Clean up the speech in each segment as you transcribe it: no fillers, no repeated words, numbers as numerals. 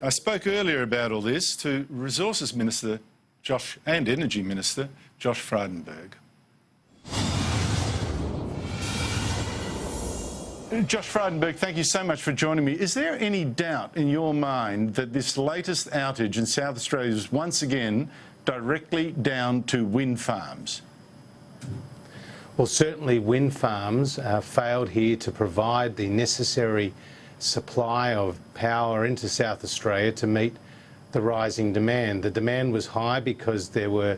I spoke earlier about all this to Resources Minister Josh and Energy Minister Josh Frydenberg. Josh Frydenberg, thank you so much for joining me. Is there any doubt in your mind that this latest outage in South Australia is once again directly down to wind farms? Well, certainly wind farms failed here to provide the necessary supply of power into South Australia to meet the rising demand. The demand was high because there were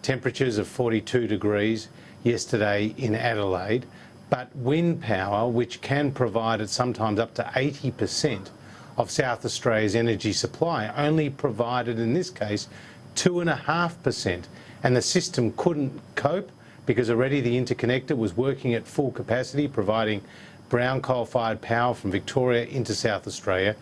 temperatures of 42 degrees yesterday in Adelaide, but wind power, which can provide at sometimes up to 80% of South Australia's energy supply, only provided in this case 2.5%, and the system couldn't cope because already the interconnector was working at full capacity, providing brown coal-fired power from Victoria into South Australia.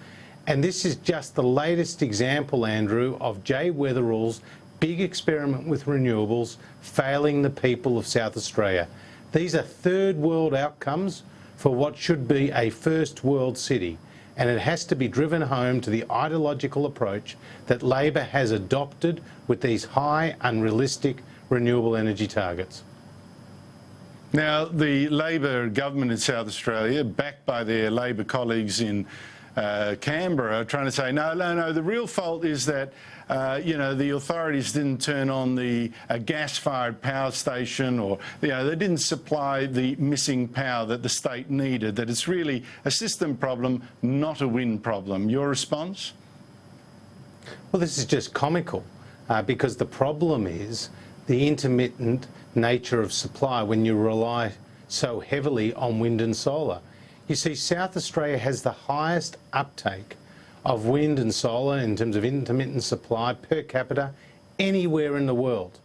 And this is just the latest example, Andrew, of Jay Weatherill's big experiment with renewables failing the people of South Australia. These are third world outcomes for what should be a first world city, and it has to be driven home to the ideological approach that Labor has adopted with these high, unrealistic renewable energy targets. Now, the Labor government in South Australia, backed by their Labor colleagues in Canberra, are trying to say, no, the real fault is that, the authorities didn't turn on the gas-fired power station, or, they didn't supply the missing power that the state needed, that it's really a system problem, not a wind problem. Your response? Well, this is just comical, because the problem is the intermittent nature of supply when you rely so heavily on wind and solar. You see, South Australia has the highest uptake of wind and solar in terms of intermittent supply per capita anywhere in the world.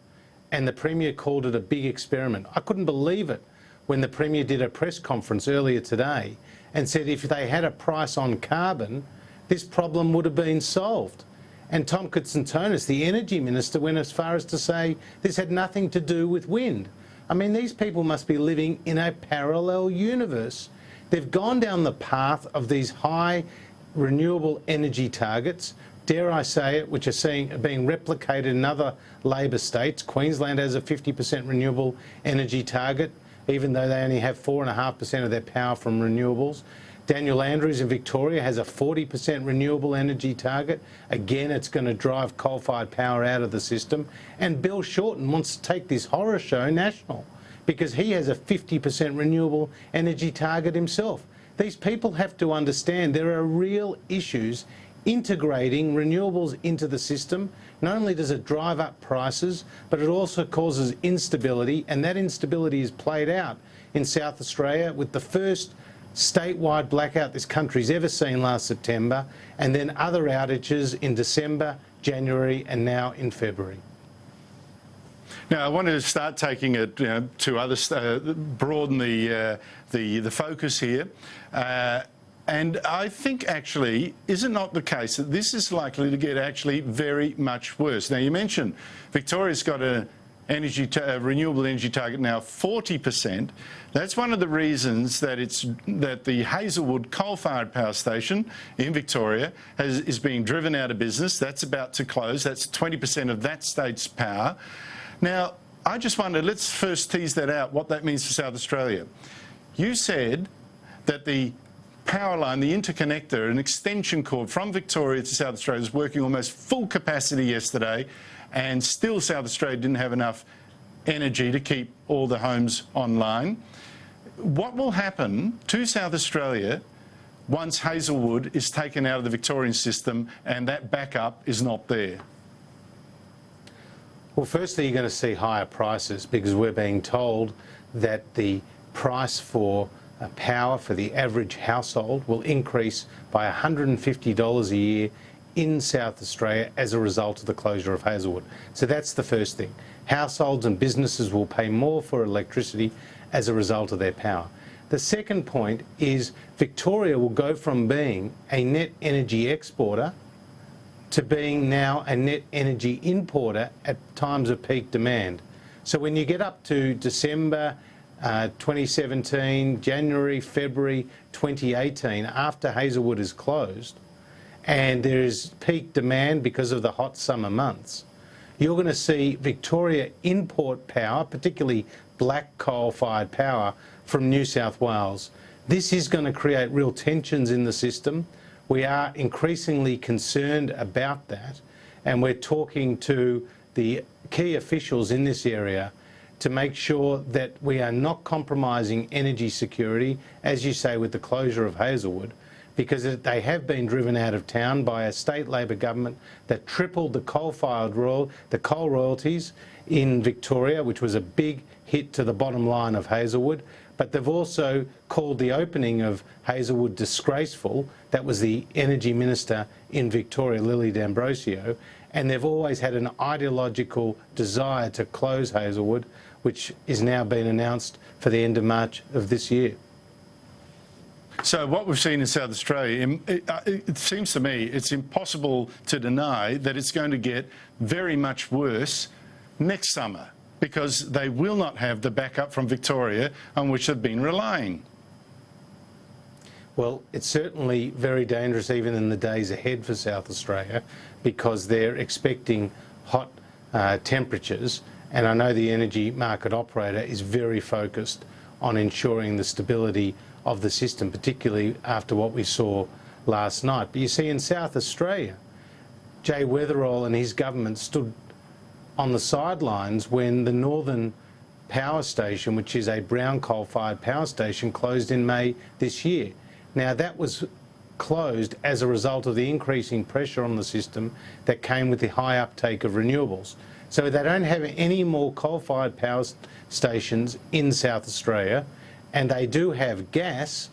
And the Premier called it a big experiment. I couldn't believe it when the Premier did a press conference earlier today and said if they had a price on carbon, this problem would have been solved. And Tom Koutsantonis, the Energy Minister, went as far as to say this had nothing to do with wind. I mean, these people must be living in a parallel universe. They've gone down the path of these high renewable energy targets, dare I say it, which are being replicated in other Labor states. Queensland has a 50% renewable energy target, even though they only have 4.5% of their power from renewables. Daniel Andrews in Victoria has a 40% renewable energy target. Again, it's going to drive coal-fired power out of the system. And Bill Shorten wants to take this horror show national because he has a 50% renewable energy target himself. These people have to understand there are real issues integrating renewables into the system. Not only does it drive up prices, but it also causes instability, and that instability is played out in South Australia with the first statewide blackout this country's ever seen last September, and then other outages in December, January and now in February. Now, I want to start taking it to others, broaden the focus here. And I think actually, is it not the case that this is likely to get actually very much worse? Now, you mentioned Victoria's got a renewable energy target now 40%. That's one of the reasons that the Hazelwood coal-fired power station in Victoria is being driven out of business. That's about to close. That's 20% of that state's power. Now, I just wonder, let's first tease that out, what that means for South Australia. You said that the power line, the interconnector, an extension cord from Victoria to South Australia was working almost full capacity yesterday, and still South Australia didn't have enough energy to keep all the homes online. What will happen to South Australia once Hazelwood is taken out of the Victorian system and that backup is not there? Well, firstly, you're going to see higher prices because we're being told that the price for power for the average household will increase by $150 a year in South Australia as a result of the closure of Hazelwood. So that's the first thing. Households and businesses will pay more for electricity as a result of their power. The second point is Victoria will go from being a net energy exporter to being now a net energy importer at times of peak demand. So when you get up to December 2017, January, February 2018, after Hazelwood is closed, and there is peak demand because of the hot summer months, you're going to see Victoria import power, particularly black coal-fired power, from New South Wales. This is going to create real tensions in the system. We are increasingly concerned about that, and we're talking to the key officials in this area to make sure that we are not compromising energy security, as you say, with the closure of Hazelwood, because they have been driven out of town by a state Labor government that tripled the coal royalties in Victoria, which was a big hit to the bottom line of Hazelwood. But they've also called the opening of Hazelwood disgraceful. That was the Energy Minister in Victoria, Lily D'Ambrosio, and they've always had an ideological desire to close Hazelwood, which is now being announced for the end of March of this year. So what we've seen in South Australia, it seems to me it's impossible to deny that it's going to get very much worse next summer, because they will not have the backup from Victoria on which they've been relying. Well, it's certainly very dangerous even in the days ahead for South Australia, because they're expecting hot temperatures, and I know the energy market operator is very focused on ensuring the stability of the system, particularly after what we saw last night. But you see, in South Australia, Jay Weatherill and his government stood on the sidelines when the Northern Power Station, which is a brown coal-fired power station, closed in May this year. Now, that was closed as a result of the increasing pressure on the system that came with the high uptake of renewables. So they don't have any more coal-fired power stations in South Australia, and they do have gas,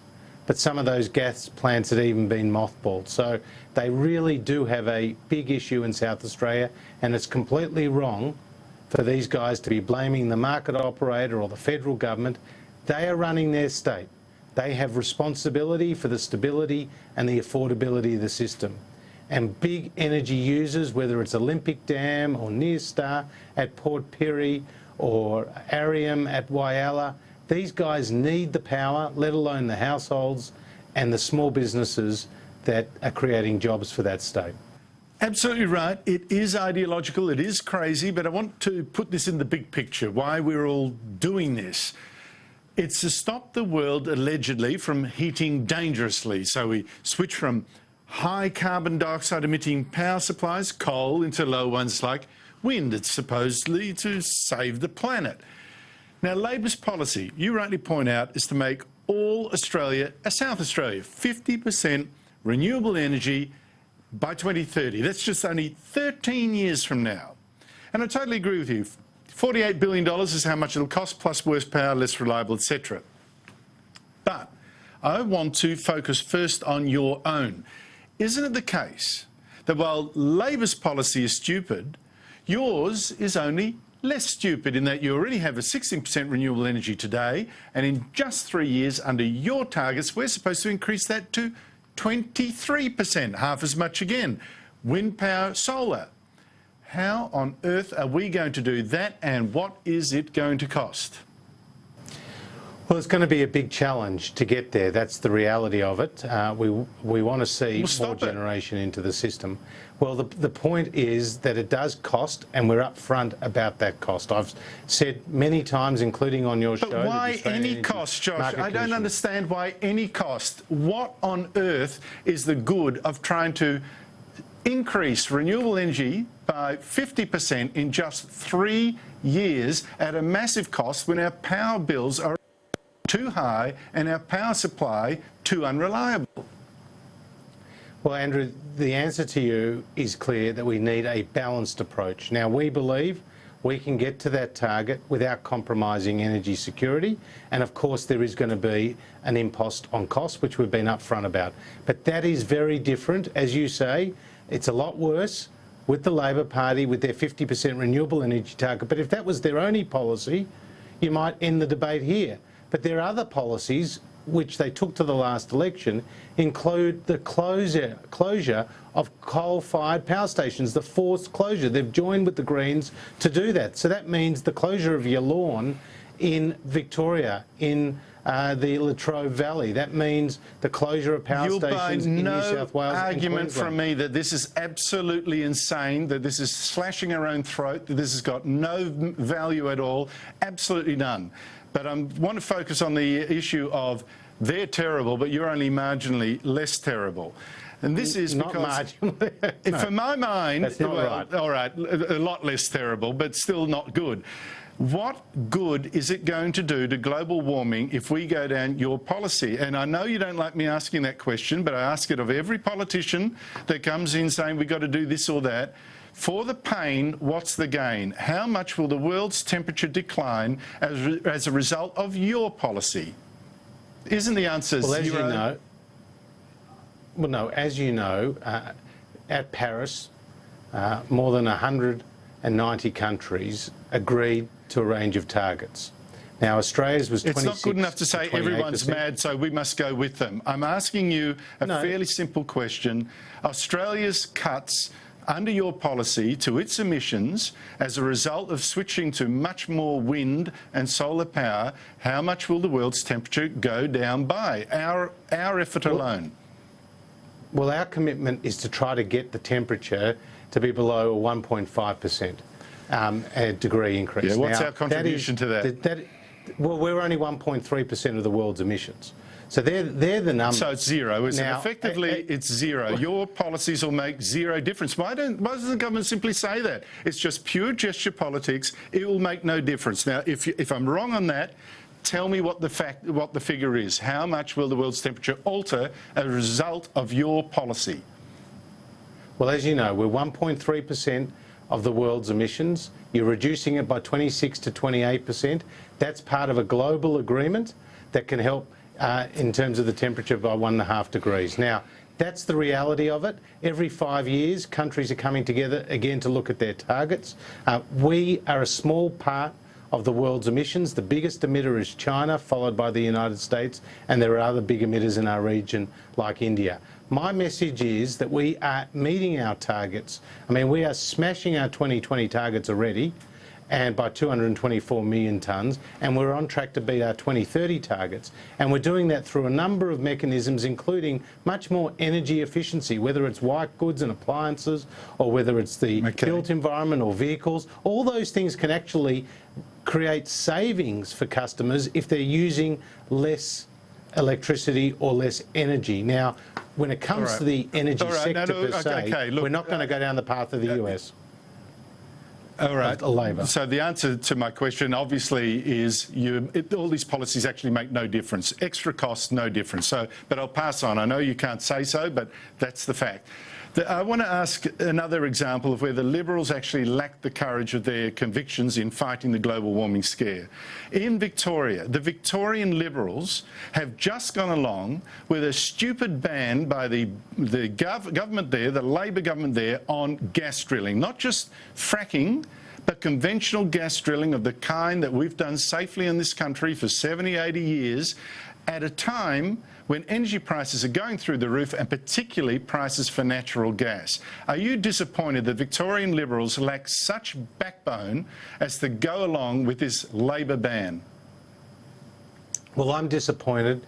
but some of those gas plants had even been mothballed. So they really do have a big issue in South Australia, and it's completely wrong for these guys to be blaming the market operator or the federal government. They are running their state. They have responsibility for the stability and the affordability of the system. And big energy users, whether it's Olympic Dam or Nyrstar at Port Pirie or Arium at Whyalla, these guys need the power, let alone the households and the small businesses that are creating jobs for that state. Absolutely right. It is ideological, it is crazy, but I want to put this in the big picture, why we're all doing this. It's to stop the world, allegedly, from heating dangerously. So we switch from high carbon dioxide emitting power supplies, coal, into low ones like wind. It's supposedly to save the planet. Now, Labor's policy, you rightly point out, is to make all Australia a South Australia, 50% renewable energy by 2030. That's just only 13 years from now. And I totally agree with you. $48 billion is how much it'll cost, plus worse power, less reliable, etc. But I want to focus first on your own. Isn't it the case that while Labor's policy is stupid, yours is only less stupid, in that you already have a 16% renewable energy today, and in just 3 years under your targets, we're supposed to increase that to 23%, half as much again. Wind power, solar. How on earth are we going to do that, and what is it going to cost? Well, it's going to be a big challenge to get there. That's the reality of it. We want to see more generation into the system. Well, the point is that it does cost, and we're upfront about that cost. I've said many times, including on your show... But why any cost, Josh? I don't understand why any cost. What on earth is the good of trying to increase renewable energy by 50% in just 3 years at a massive cost when our power bills are too high and our power supply too unreliable? Well, Andrew, the answer to you is clear, that we need a balanced approach. Now, we believe we can get to that target without compromising energy security, and of course there is going to be an impost on cost, which we've been upfront about. But that is very different. As you say, it's a lot worse with the Labor Party with their 50% renewable energy target. But if that was their only policy, you might end the debate here. But there are other policies which they took to the last election, include the closure of coal-fired power stations, the forced closure. They've joined with the Greens to do that. So that means the closure of Yallourn in Victoria, in the Latrobe Valley. That means the closure of power You'll stations find in no New South Wales and argument Queensland. from me that this is absolutely insane, that this is slashing our own throat, that this has got no value at all. Absolutely none. But I want to focus on the issue of they're terrible, but you're only marginally less terrible. And this is Not because, marginally. No. for my mind, That's not right. all right, a lot less terrible, but still not good. What good is it going to do to global warming if we go down your policy? And I know you don't like me asking that question, but I ask it of every politician that comes in saying we've got to do this or that. For the pain, what's the gain? How much will the world's temperature decline as a result of your policy? Isn't the answer Well, as zero? you know, well, no, as you know, at Paris, more than 190 countries agreed to a range of targets. Now, Australia's was 26 It's not good enough to say everyone's 28%. mad, so we must go with them. I'm asking you a No. fairly simple question. Australia's cuts under your policy to its emissions as a result of switching to much more wind and solar power, how much will the world's temperature go down by? Our effort alone. Well, our commitment is to try to get the temperature to be below a 1.5% a degree increase. Yeah, what's Now, our contribution to that? Well, we're only 1.3% of the world's emissions. So they're the numbers. So it's zero, isn't Now, it? Effectively, it's zero. Your policies will make zero difference. Why doesn't the government simply say that? It's just pure gesture politics. It will make no difference. Now, if I'm wrong on that, tell me what the figure is. How much will the world's temperature alter as a result of your policy? Well, as you know, we're 1.3% of the world's emissions. You're reducing it by 26 to 28%. That's part of a global agreement that can help in terms of the temperature by 1.5 degrees. Now, that's the reality of it. Every 5 years, countries are coming together again to look at their targets. We are a small part of the world's emissions. The biggest emitter is China, followed by the United States, and there are other big emitters in our region like India. My message is that we are meeting our targets. I mean, we are smashing our 2020 targets already, and by 224 million tonnes, and we're on track to beat our 2030 targets. And we're doing that through a number of mechanisms, including much more energy efficiency, whether it's white goods and appliances, or whether it's the built environment or vehicles. All those things can actually create savings for customers if they're using less electricity or less energy. Now, when it comes to the energy sector per se, we're not going to go down the path of the US. All right. Labor. So the answer to my question, obviously, is all these policies actually make no difference. Extra costs, no difference. But I'll pass on. I know you can't say so, but that's the fact. I want to ask another example of where the Liberals actually lacked the courage of their convictions in fighting the global warming scare. In Victoria, the Victorian Liberals have just gone along with a stupid ban by the government there, the Labor government there, on gas drilling. Not just fracking, but conventional gas drilling of the kind that we've done safely in this country for 70, 80 years, at a time when energy prices are going through the roof, and particularly prices for natural gas. Are you disappointed that Victorian Liberals lack such backbone as to go along with this Labor ban? Well, I'm disappointed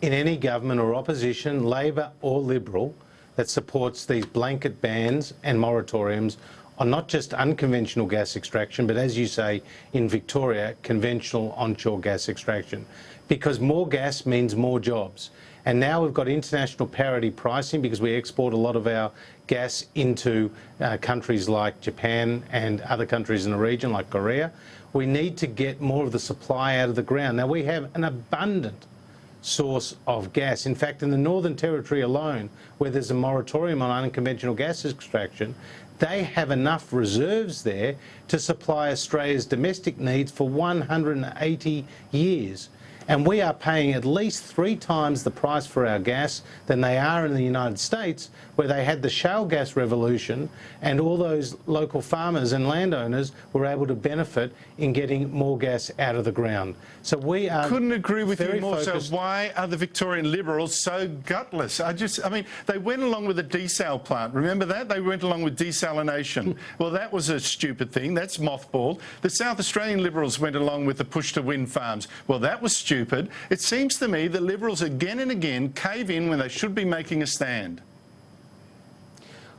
in any government or opposition, Labor or Liberal, that supports these blanket bans and moratoriums on not just unconventional gas extraction, but as you say, in Victoria, conventional onshore gas extraction. Because more gas means more jobs. And now we've got international parity pricing because we export a lot of our gas into countries like Japan and other countries in the region like Korea. We need to get more of the supply out of the ground. Now we have an abundant source of gas. In fact, in the Northern Territory alone, where there's a moratorium on unconventional gas extraction, they have enough reserves there to supply Australia's domestic needs for 180 years. And we are paying at least 3 times the price for our gas than they are in the United States, where they had the shale gas revolution and all those local farmers and landowners were able to benefit in getting more gas out of the ground. So we are couldn't agree with you more. focused. So why are the Victorian Liberals so gutless? I mean, they went along with the desal plant. Remember that? They went along with desalination. Well, that was a stupid thing. That's mothballed. The South Australian Liberals went along with the push to wind farms. Well, that was stupid. stupid. It seems to me that Liberals again and again cave in when they should be making a stand.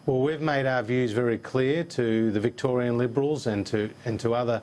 Well, we've made our views very clear to the Victorian Liberals and to other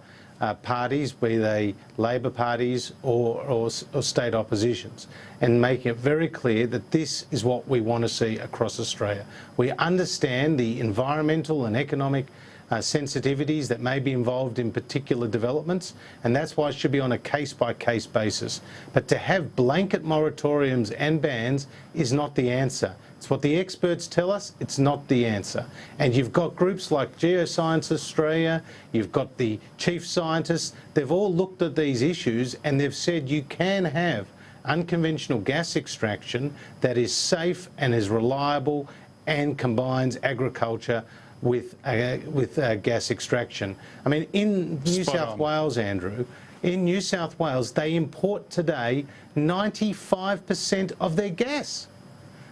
parties, be they Labor parties or state oppositions, and making it very clear that this is what we want to see across Australia. We understand the environmental and economic sensitivities that may be involved in particular developments, and that's why it should be on a case-by-case basis. But to have blanket moratoriums and bans is not the answer. It's what the experts tell us, it's not the answer. And you've got groups like Geoscience Australia, you've got the chief scientists, they've all looked at these issues and they've said you can have unconventional gas extraction that is safe and is reliable and combines agriculture with gas extraction. I mean, in New South Wales, Andrew, in New South Wales, they import today 95% of their gas.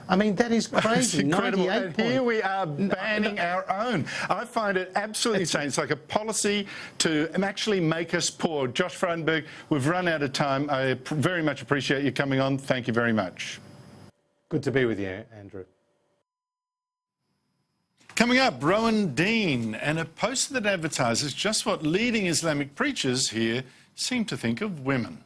I mean, that is crazy. That's incredible. 98 And here we are banning our own. I find it absolutely insane. It's like a policy to actually make us poor. Josh Frydenberg, we've run out of time. I very much appreciate you coming on. Thank you very much. Good to be with you, Andrew. Coming up, Rowan Dean and a poster that advertises just what leading Islamic preachers here seem to think of women.